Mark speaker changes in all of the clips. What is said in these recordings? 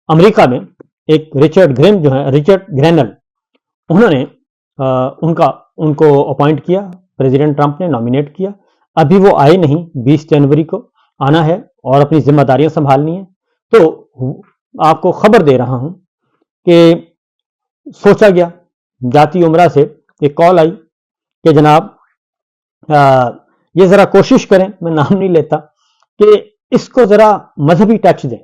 Speaker 1: امریکہ میں ایک رچرڈ گرینل، انہوں نے ان کو اپوائنٹ کیا، پریزیڈنٹ ٹرمپ نے نامینیٹ کیا. ابھی وہ آئے نہیں، 20 جنوری کو آنا ہے اور اپنی ذمہ داریاں سنبھالنی ہیں. تو آپ کو خبر دے رہا ہوں کہ سوچا گیا، جاتی عمرہ سے ایک کال آئی کہ جناب یہ ذرا کوشش کریں، میں نام نہیں لیتا، کہ اس کو ذرا مذہبی ٹچ دیں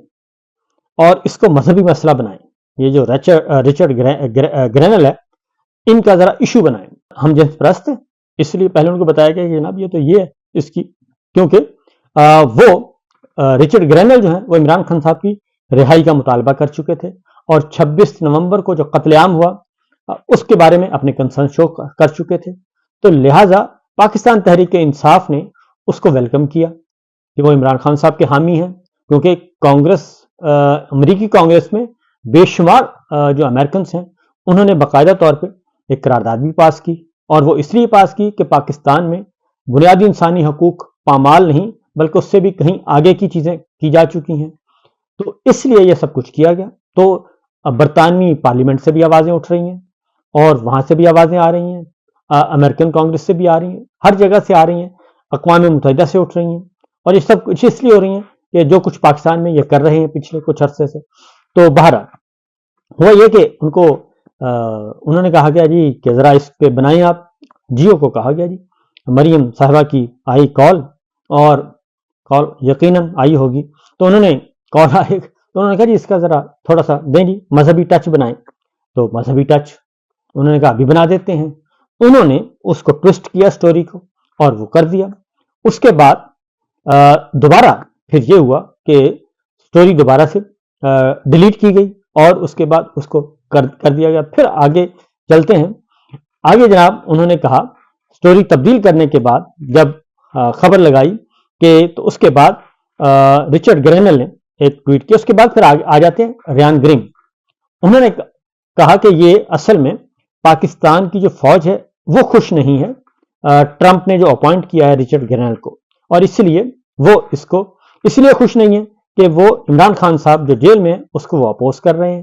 Speaker 1: اور اس کو مذہبی مسئلہ بنائیں. یہ جو رچرڈ گرینل ہے، ان کا ذرا ایشو بنائیں. ہم جنس پرست ہیں، اس لیے پہلے ان کو بتایا گیا کہ جناب یہ تو یہ ہے اس کی، کیونکہ وہ رچرڈ گرینل جو ہیں وہ عمران خان صاحب کی رہائی کا مطالبہ کر چکے تھے، اور 26 نومبر کو جو قتل عام ہوا اس کے بارے میں اپنے کنسرن شو کر چکے تھے. تو لہٰذا پاکستان تحریک انصاف نے اس کو ویلکم کیا کہ وہ عمران خان صاحب کے حامی ہیں، کیونکہ امریکی کانگریس میں بے شمار جو امریکنس ہیں انہوں نے باقاعدہ طور پہ ایک قرارداد بھی پاس کی، اور وہ اس لیے پاس کی کہ پاکستان میں بنیادی انسانی حقوق پامال نہیں بلکہ اس سے بھی کہیں آگے کی چیزیں کی جا چکی ہیں. تو اس لیے یہ سب کچھ کیا گیا. تو برطانوی پارلیمنٹ سے بھی آوازیں اٹھ رہی ہیں، اور وہاں سے بھی آوازیں آ رہی ہیں، امریکن کانگریس سے بھی آ رہی ہیں، ہر جگہ سے آ رہی ہیں، اقوام متحدہ سے اٹھ رہی ہیں. اور یہ سب کچھ اس لیے ہو رہی ہیں کہ جو کچھ پاکستان میں یہ کر رہے ہیں پچھلے کچھ عرصے سے. تو بہرحال ہوا یہ کہ انہوں نے کہا گیا جی کہ ذرا اس پہ بنائیں آپ. جیو کو کہا گیا جی، مریم صاحبہ کی آئی کال، اور کال یقیناً آئی ہوگی. تو انہوں نے کال آئی تو انہوں نے کہا جی اس کا ذرا تھوڑا سا دیں جی، مذہبی ٹچ بنائیں. تو مذہبی ٹچ انہوں نے کہا ابھی بنا دیتے ہیں. انہوں نے اس کو ٹوسٹ کیا اسٹوری کو، اور وہ کر دیا. اس کے بعد دوبارہ پھر یہ ہوا کہ اسٹوری دوبارہ سے ڈیلیٹ کی گئی، اور اس کے بعد اس کو کر دیا گیا. پھر آگے چلتے ہیں. آگے جناب انہوں نے کہا اسٹوری تبدیل کرنے کے بعد جب خبر لگائی کہ تو اس کے بعد رچرڈ گرینل نے ایک ٹویٹ کیا. اس کے بعد پھر آ جاتے ہیں ریان گریم. انہوں نے کہا کہ یہ اصل میں پاکستان کی جو فوج ہے وہ خوش نہیں ہے ٹرمپ نے جو اپوائنٹ کیا ہے رچرڈ گرینل کو، اور اس لیے وہ اس لیے خوش نہیں ہے کہ وہ عمران خان صاحب جو جیل میں ہیں اس کو وہ اپوز کر رہے ہیں،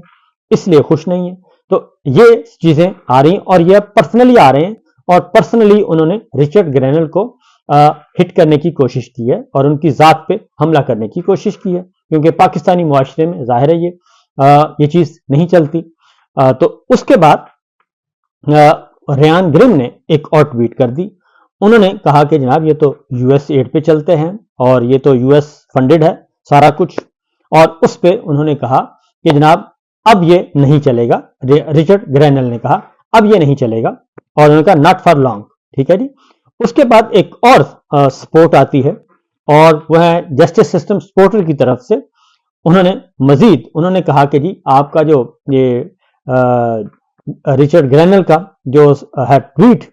Speaker 1: اس لیے خوش نہیں ہے. تو یہ چیزیں آ رہی ہیں، اور یہ پرسنلی آ رہے ہیں، اور پرسنلی انہوں نے رچرڈ گرینل کو ہٹ کرنے کی کوشش کی ہے، اور ان کی ذات پہ حملہ کرنے کی کوشش کی ہے، کیونکہ پاکستانی معاشرے میں ظاہر ہے یہ چیز نہیں چلتی. تو اس کے بعد ریان گریم نے ایک اور ٹویٹ کر دی. انہوں نے کہا کہ جناب یہ تو یو ایس ایڈ پہ چلتے ہیں، اور یہ تو یو ایس فنڈڈ ہے سارا کچھ، اور اس پہ انہوں نے کہا کہ جناب اب یہ نہیں چلے گا. رچرڈ گرینل نے کہا اب یہ نہیں چلے گا، اور انہوں نے کہا ناٹ فار لانگ. ٹھیک ہے جی. اس کے بعد ایک اور سپورٹ آتی ہے، اور وہ ہے جسٹس سسٹم سپورٹر کی طرف سے. انہوں نے کہا کہ جی آپ کا جو یہ رچرڈ گرینل کا جو ہے ٹویٹ،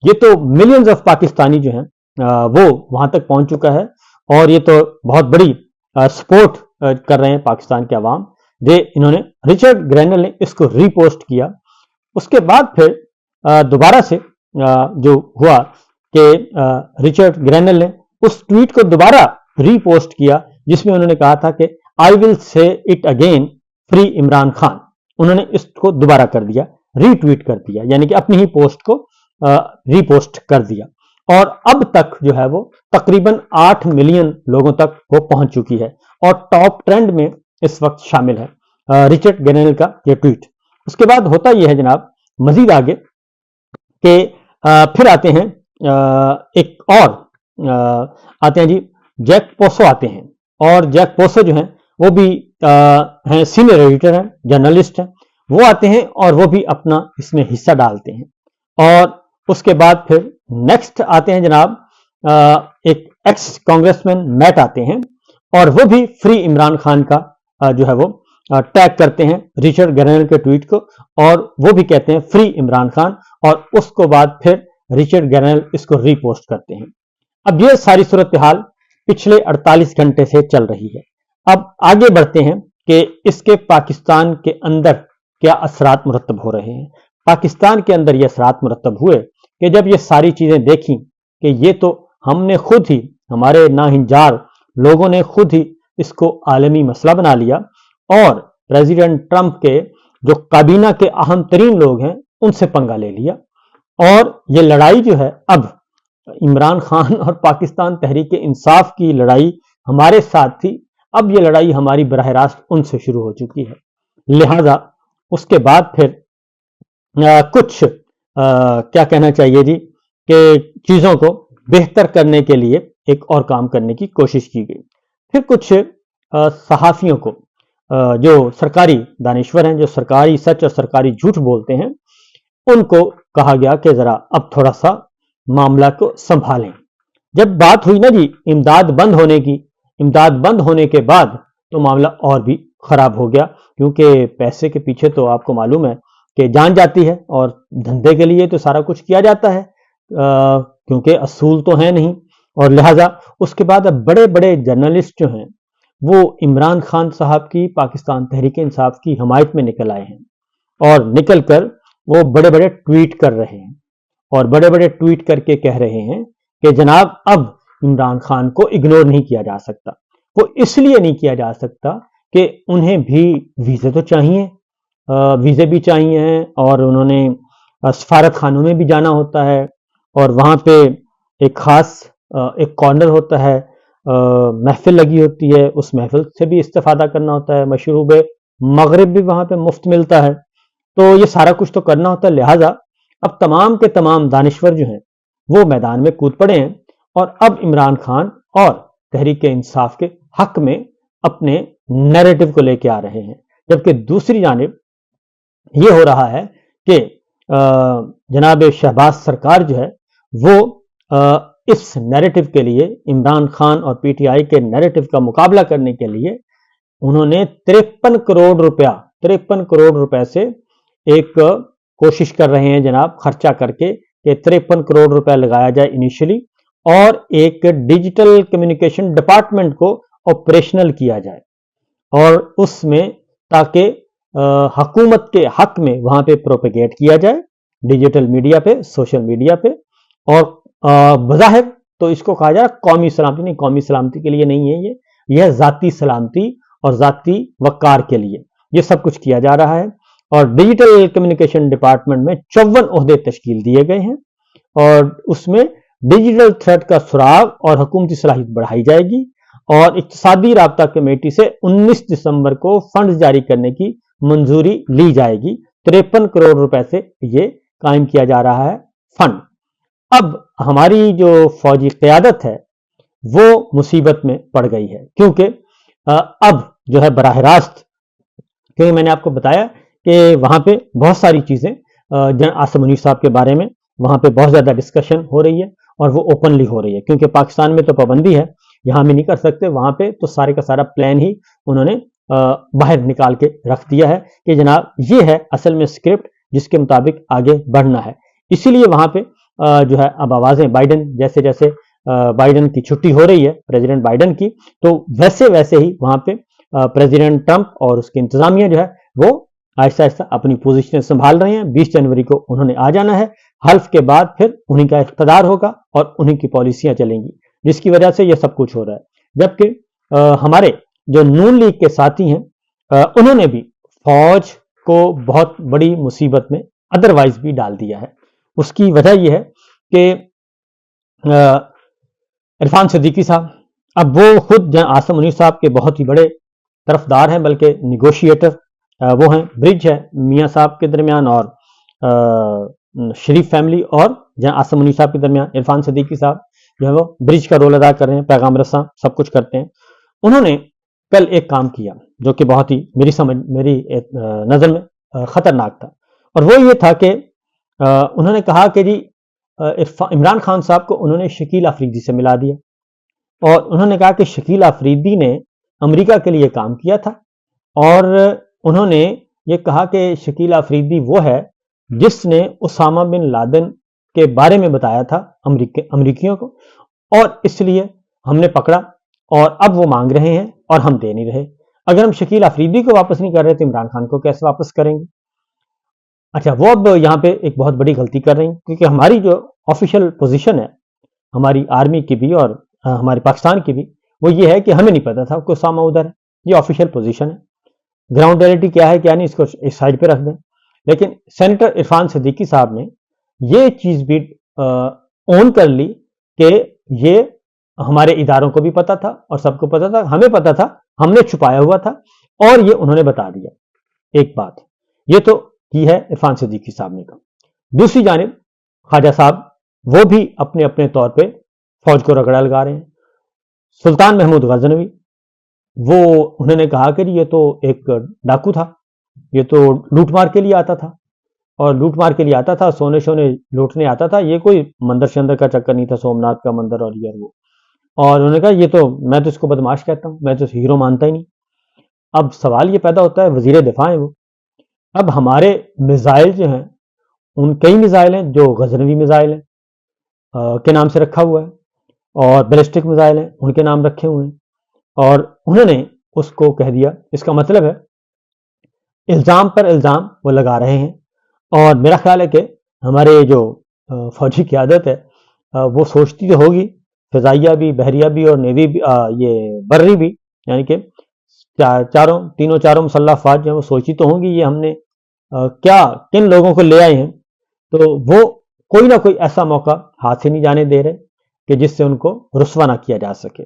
Speaker 1: یہ تو ملینز آف پاکستانی جو ہیں وہ وہاں تک پہنچ چکا ہے، اور یہ تو بہت بڑی سپورٹ کر رہے ہیں پاکستان کے عوام. انہوں نے رچرڈ گرینل نے اس کو ری پوسٹ کیا. اس کے بعد پھر دوبارہ سے جو ہوا کہ رچرڈ گرینل نے اس ٹویٹ کو دوبارہ ری پوسٹ کیا، جس میں انہوں نے کہا تھا کہ آئی ول سے it again free Imran Khan. انہوں نے اس کو دوبارہ کر دیا، ری ٹویٹ کر دیا، یعنی کہ اپنی ہی پوسٹ کو ری پوسٹ کر دیا. اور اب تک جو ہے وہ تقریباً 8 ملین لوگوں تک وہ پہنچ چکی ہے، اور ٹاپ ٹرینڈ میں اس وقت شامل ہے رچرڈ گرینل کا یہ ٹویٹ. اس کے بعد ہوتا یہ ہے جناب مزید آگے کہ پھر آتے ہیں ایک اور آتے ہیں جی جیک پوسو آتے ہیں. اور جیک پوسو جو ہیں وہ بھی ہیں سینئر ایڈیٹر ہیں، جرنلسٹ ہیں. وہ آتے ہیں اور وہ بھی اپنا اس میں حصہ ڈالتے ہیں. اور اس کے بعد پھر نیکسٹ آتے ہیں جناب ایک ایکس کانگریس مین میٹ آتے ہیں، اور وہ بھی فری عمران خان کا جو ہے وہ ٹیگ کرتے ہیں رچرڈ گرینل کے ٹویٹ کو، اور وہ بھی کہتے ہیں فری عمران خان، اور اس کو بعد پھر رچرڈ گرینل اس کو ری پوسٹ کرتے ہیں. اب یہ ساری صورتحال پچھلے 48 گھنٹے سے چل رہی ہے. اب آگے بڑھتے ہیں کہ اس کے پاکستان کے اندر کیا اثرات مرتب ہو رہے ہیں. پاکستان کے اندر یہ اثرات مرتب ہوئے کہ جب یہ ساری چیزیں دیکھیں کہ یہ تو ہم نے خود ہی، ہمارے ناہنجار لوگوں نے خود ہی اس کو عالمی مسئلہ بنا لیا، اور प्रेसिडेंट ट्रंप के जो काबीना के अहम तरीन लोग हैं उनसे पंगा ले लिया, और ये लड़ाई जो है अब इमरान खान और पाकिस्तान तहरीक इंसाफ की लड़ाई हमारे साथ थी, अब ये लड़ाई हमारी बराह रास्त उनसे शुरू हो चुकी है। लिहाजा उसके बाद फिर कुछ क्या कहना चाहिए जी कि चीज़ों को बेहतर करने के लिए एक और काम करने की कोशिश की गई। फिर कुछ सहाफ़ियों को जो सरकारी दानिश्वर हैं, जो सरकारी सच और सरकारी झूठ बोलते हैं, उनको कहा गया कि ज़रा अब थोड़ा सा मामला को संभालें। जब बात हुई ना जी इमदाद बंद होने के बाद तो मामला और भी ख़राब हो गया, क्योंकि पैसे के पीछे तो आपको मालूम है कि जान जाती है, और धंधे के लिए तो सारा कुछ किया जाता है, क्योंकि असूल तो है नहीं। और लिहाजा उसके बाद अब बड़े बड़े जर्नलिस्ट जो हैं वो इमरान खान साहब की पाकिस्तान तहरीक इंसाफ की हमायत में निकल आए हैं, और निकल कर वो बड़े बड़े ट्वीट कर रहे हैं, और बड़े बड़े ट्वीट करके कह रहे हैं कि जनाब अब इमरान खान को इग्नोर नहीं किया जा सकता। वो इसलिए नहीं किया जा सकता कि उन्हें भी वीज़े तो चाहिए, वीज़े भी चाहिए हैं, और उन्होंने सफारत खानों में भी जाना होता है, और वहाँ पे एक ख़ास एक कॉर्नर होता है, महफिल लगी होती है, उस महफिल से भी इस्तेफादा करना होता है, मशरूब मगरिब भी वहाँ पे मुफ्त मिलता है, तो ये सारा कुछ तो करना होता है। लिहाजा अब तमाम के तमाम दानिश्वर जो हैं वो मैदान में कूद पड़े हैं, और अब इमरान खान और तहरीक इंसाफ के हक में अपने नैरेटिव को लेके आ रहे हैं। जबकि दूसरी जानिब ये हो रहा है कि जनाब शहबाज सरकार जो है वो इस नैरेटिव के लिए, इमरान खान और पीटीआई के नैरेटिव का मुकाबला करने के लिए उन्होंने 53 करोड़ रुपए से एक कोशिश कर रहे हैं जनाब, खर्चा करके कि 53 करोड़ रुपए लगाया जाए इनिशियली, और एक डिजिटल कम्युनिकेशन डिपार्टमेंट को ऑपरेशनल किया जाए, और उसमें ताकि हुकूमत के हक में वहां पे प्रोपेगेट किया जाए डिजिटल मीडिया पे, सोशल मीडिया पे। और बज़ाहिर तो इसको कहा जा रहा कौमी सलामती, नहीं, कौमी सलामती के लिए नहीं है, यह ज़ाती सलामती और ज़ाती वक़ार के लिए ये सब कुछ किया जा रहा है। और डिजिटल कम्युनिकेशन डिपार्टमेंट में 54 ओहदे तश्कील दिए गए हैं, और उसमें डिजिटल थ्रेट का सुराग और हुकूमती सलाहियत बढ़ाई जाएगी, और इक़्तिसादी राब्ता कमेटी से 19 दिसंबर को फंड जारी करने की मंजूरी ली जाएगी। 53 करोड़ रुपए से ये कायम किया जा रहा है फंड। अब हमारी जो फौजी क़यादत है वो मुसीबत में पड़ गई है, क्योंकि अब जो है बराह रास्त, क्योंकि मैंने आपको बताया कि वहाँ पे बहुत सारी चीज़ें जन आसिम मुनीर साहब के बारे में वहाँ पे बहुत ज़्यादा डिस्कशन हो रही है, और वो ओपनली हो रही है, क्योंकि पाकिस्तान में तो पाबंदी है, यहाँ में नहीं कर सकते, वहाँ पे तो सारे का सारा प्लान ही उन्होंने बाहर निकाल के रख दिया है कि जनाब ये है असल में स्क्रिप्ट जिसके मुताबिक आगे बढ़ना है। इसीलिए वहाँ पे जो है अब आवाज़ें बाइडन, जैसे जैसे बाइडन की छुट्टी हो रही है प्रेसिडेंट बाइडन की, तो वैसे वैसे ही वहाँ पे प्रेसिडेंट ट्रंप और उसकी इंतजामिया जो है वो आहिस्ता आहिस्ता अपनी पोजीशन संभाल रहे हैं। 20 जनवरी को उन्होंने आ जाना है, हल्फ के बाद फिर उन्हीं का इख्तियार होगा और उन्हीं की पॉलिसियां चलेंगी, जिसकी वजह से ये सब कुछ हो रहा है। जबकि हमारे जो नून लीग के साथी हैं उन्होंने भी फौज को बहुत बड़ी मुसीबत में अदरवाइज भी डाल दिया है। उसकी वजह यह है कि इरफान सिद्दीकी साहब, अब वो खुद आसिम मुनीर साहब के बहुत ही बड़े तरफदार हैं, बल्कि निगोशिएटर वो हैं। ब्रिज है मियाँ साहब के दरमियान और शरीफ फैमिली और आसिम मुनीर साहब के दरमियान। इरफान सिद्दीकी साहब जो है वो ब्रिज का रोल अदा कर रहे हैं, पैगाम रसां सब कुछ करते हैं। उन्होंने कल एक काम किया जो कि बहुत ही मेरी नज़र में ख़तरनाक था, और वो ये था कि उन्होंने कहा कि जी इमरान खान साहब को उन्होंने शकील अफरीदी से मिला दिया, और उन्होंने कहा कि शकील अफरीदी ने अमेरिका के लिए काम किया था, और उन्होंने ये कहा कि शकील अफरीदी वो है जिसने उसामा बिन लादेन के बारे में बताया था अमरीकियों को, और इसलिए हमने पकड़ा, और अब वो मांग रहे हैं और हम दे नहीं रहे। अगर हम शकील अफरीदी को वापस नहीं कर रहे तो इमरान खान को कैसे वापस करेंगे? अच्छा, वो अब यहाँ पे एक बहुत बड़ी गलती कर रही हैं, क्योंकि हमारी जो ऑफिशियल पोजीशन है हमारी आर्मी की भी और हमारे पाकिस्तान की भी, वो ये है कि हमें नहीं पता था कि उसामा उधर है। ये ऑफिशियल पोजीशन है। ग्राउंड रियलिटी क्या है क्या नहीं इसको इस साइड पे रख दें, लेकिन सेनेटर इरफान सिद्दीकी साहब ने ये चीज भी ऑन कर ली कि ये हमारे इदारों को भी पता था और सबको पता था, हमें पता था, हमने छुपाया हुआ था और ये उन्होंने बता दिया। एक बात ये तो की है इरफान सिद्दीकी साहब ने। दूसरी जानिब ख्वाजा साहब वो भी अपने अपने तौर पे फौज को रगड़ा लगा रहे हैं। सुल्तान महमूद गजनवी वो उन्होंने कहा कि ये तो एक डाकू था, ये तो लूटमार के लिए आता था और लूटमार के लिए आता था, सोने शोने लूटने आता था, ये कोई मंदिर शंदर का चक्कर नहीं था, सोमनाथ का मंदिर और ये वो। और उन्होंने कहा ये तो मैं तो इसको बदमाश कहता हूं, मैं तो हीरो मानता ही नहीं। अब सवाल ये पैदा होता है, वजीर दिफा है वो, अब हमारे मिसाइल जो हैं उन कई मिसाइल हैं जो गजनवी मिसाइल हैं के नाम से रखा हुआ है और बैलिस्टिक मिसाइल हैं उनके नाम रखे हुए हैं और उन्होंने उसको कह दिया। इसका मतलब है इल्ज़ाम पर इल्ज़ाम वो लगा रहे हैं और मेरा ख्याल है कि हमारे जो फौजी क़यादत है वो सोचती तो होगी, फ़िज़ाइया भी, बहरिया भी और नेवी भी, ये बर्री भी, यानी कि तीनों चारों मुसल्लह अफ़वाज जो है वो सोचती तो होंगी ये हमने क्या किन लोगों को ले आए हैं, तो वो कोई ना कोई ऐसा मौका हाथ से नहीं जाने दे रहे कि जिससे उनको रुस्वा ना किया जा सके।